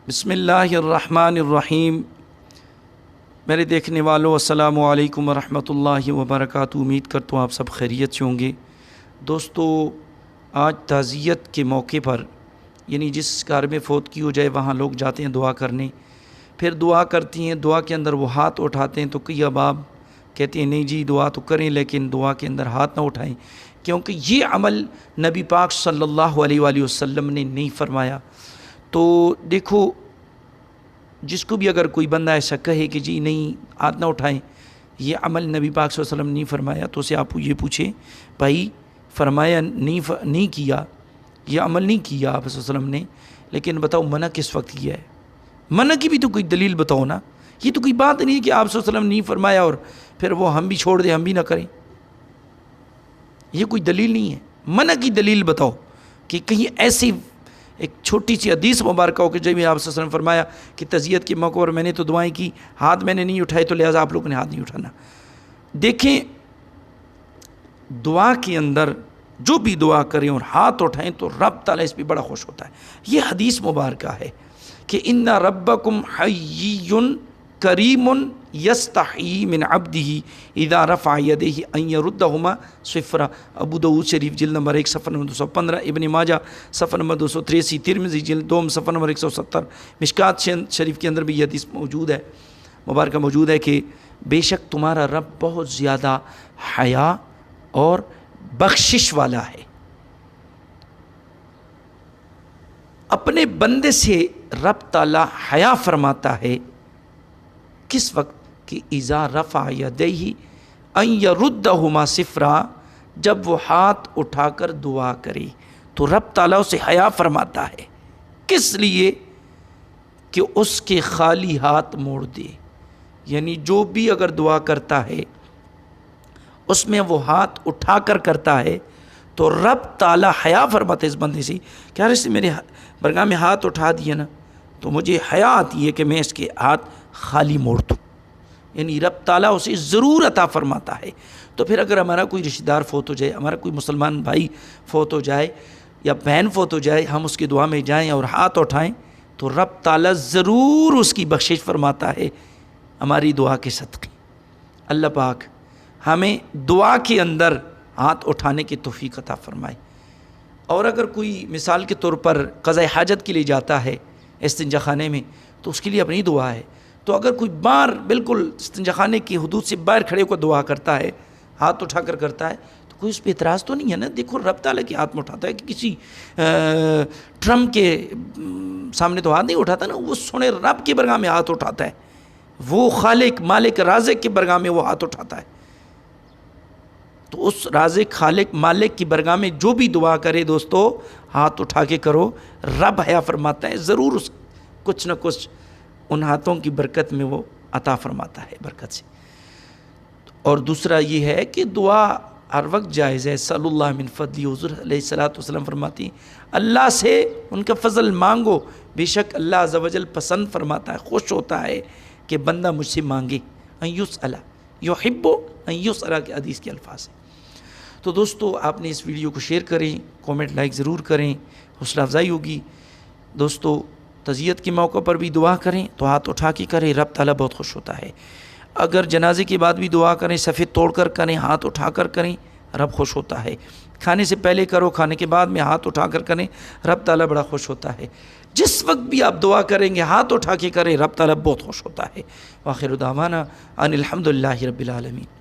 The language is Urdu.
بسم اللہ الرحمن الرحیم۔ میرے دیکھنے والوں السلام علیکم ورحمۃ اللہ وبرکاتہ۔ امید کرتا ہوں آپ سب خیریت سے ہوں گے۔ دوستو، آج تعزیت کے موقع پر یعنی جس گھر میں فوت کی ہو جائے وہاں لوگ جاتے ہیں دعا کرنے، پھر دعا کرتی ہیں، دعا کے اندر وہ ہاتھ اٹھاتے ہیں تو کئی احباب کہتے ہیں نہیں جی دعا تو کریں لیکن دعا کے اندر ہاتھ نہ اٹھائیں، کیونکہ یہ عمل نبی پاک صلی اللہ علیہ وآلہ وسلم نے نہیں فرمایا۔ تو دیکھو، جس کو بھی اگر کوئی بندہ ایسا کہے کہ جی نہیں ہاتھ نہ اٹھائیں، یہ عمل نبی پاک صلی اللہ علیہ وسلم نے نہیں فرمایا، تو اسے آپ یہ پوچھیں بھائی فرمایا نہیں کیا، یہ عمل نہیں کیا آپ صلی اللہ علیہ وسلم نے، لیکن بتاؤ منع کس وقت کیا ہے؟ منع کی بھی تو کوئی دلیل بتاؤ نا۔ یہ تو کوئی بات نہیں ہے کہ آپ صلی اللہ علیہ وسلم نے نہیں فرمایا اور پھر وہ ہم بھی چھوڑ دیں، ہم بھی نہ کریں۔ یہ کوئی دلیل نہیں ہے۔ منع کی دلیل بتاؤ کہ کہیں ایسی ایک چھوٹی سی حدیث مبارکہ ہو کہ جب آپ صلی اللہ علیہ وسلم نے فرمایا کہ تعزیت کے موقع پر میں نے تو دعائیں کی، ہاتھ میں نے نہیں اٹھائے تو لہٰذا آپ لوگوں نے ہاتھ نہیں اٹھانا۔ دیکھیں، دعا کے اندر جو بھی دعا کریں اور ہاتھ اٹھائیں تو رب تعالیٰ اس پہ بڑا خوش ہوتا ہے۔ یہ حدیث مبارکہ ہے کہ ان ربکم حی کریم یستحیی من عبدہ اذا رفع یدیہ ان یردہما صفرا۔ ابو داؤد شریف جلد نمبر 1 صفحہ نمبر 215، ابن ماجہ صفحہ نمبر 283، ترمذی جلد 2 صفحہ نمبر 170، مشکات شریف کے اندر بھی یہ حدیث موجود ہے، مبارکہ موجود ہے کہ بے شک تمہارا رب بہت زیادہ حیا اور بخشش والا ہے۔ اپنے بندے سے رب تعالیٰ حیا فرماتا ہے کس وقت کہ اذا رفع یدیہ ان یردہما صفرا، جب وہ ہاتھ اٹھا کر دعا کرے تو رب تعالیٰ اسے حیا فرماتا ہے۔ کس لیے؟ کہ اس کے خالی ہاتھ موڑ دے، یعنی جو بھی اگر دعا کرتا ہے اس میں وہ ہاتھ اٹھا کر کرتا ہے تو رب تعالیٰ حیا فرماتے اس بندے سے کہ یار اس نے میرے برگاہ میں ہاتھ اٹھا دیا نا تو مجھے حیا آتی ہے کہ میں اس کے ہاتھ خالی موڑ دوں، یعنی رب تعالیٰ اسے ضرور عطا فرماتا ہے۔ تو پھر اگر ہمارا کوئی رشتہ دار فوت ہو جائے، ہمارا کوئی مسلمان بھائی فوت ہو جائے یا بہن فوت ہو جائے، ہم اس کی دعا میں جائیں اور ہاتھ اٹھائیں تو رب تعالیٰ ضرور اس کی بخشش فرماتا ہے ہماری دعا کے صدقے۔ اللہ پاک ہمیں دعا کے اندر ہاتھ اٹھانے کی توفیق عطا فرمائے۔ اور اگر کوئی مثال کے طور پر قضاء حاجت کے لیے جاتا ہے استنجا خانے میں تو اس کے لیے اپنی دعا ہے، تو اگر کوئی باہر بالکل استنجا خانے کی حدود سے باہر کھڑے ہو کر دعا کرتا ہے، ہاتھ اٹھا کر کرتا ہے، تو کوئی اس پہ اعتراض تو نہیں ہے نا۔ دیکھو رب تعالیٰ کے ہاتھ میں اٹھاتا ہے کہ کسی ٹرمپ کے سامنے تو ہاتھ نہیں اٹھاتا نا، وہ سنے رب کے برگاہ میں ہاتھ اٹھاتا ہے، وہ خالق مالک رازق کے برگاہ میں وہ ہاتھ اٹھاتا ہے۔ تو اس رازق خالق مالک کی برگاہ میں جو بھی دعا کرے دوستو ہاتھ اٹھا کے کرو، رب حیا فرماتا ہے ضرور اس کچھ نہ کچھ ان ہاتھوں کی برکت میں وہ عطا فرماتا ہے برکت سے۔ اور دوسرا یہ ہے کہ دعا ہر وقت جائز ہے۔ صلی اللہ من فضلی، حضور علیہ الصلوۃ والسلام فرماتی ہیں اللہ سے ان کا فضل مانگو، بے شک اللہ عز و جل پسند فرماتا ہے، خوش ہوتا ہے کہ بندہ مجھ سے مانگے۔ ان یسأل یحب ان یسأل کے حدیث کے الفاظ ہیں۔ تو دوستو آپ نے اس ویڈیو کو شیئر کریں، کومنٹ لائک ضرور کریں، حوصلہ افزائی ہوگی۔ دوستو تعزیت کے موقع پر بھی دعا کریں تو ہاتھ اٹھا کے کریں، رب تعالیٰ بہت خوش ہوتا ہے۔ اگر جنازے کے بعد بھی دعا کریں، صفے توڑ کر کریں، ہاتھ اٹھا کر کریں، رب خوش ہوتا ہے۔ کھانے سے پہلے کرو، کھانے کے بعد میں ہاتھ اٹھا کر کریں، رب تعالیٰ بڑا خوش ہوتا ہے۔ جس وقت بھی آپ دعا کریں گے ہاتھ اٹھا کے کریں، رب تعالیٰ بہت خوش ہوتا ہے۔ وآخر دعوانا ان الحمد للہ رب العالمین۔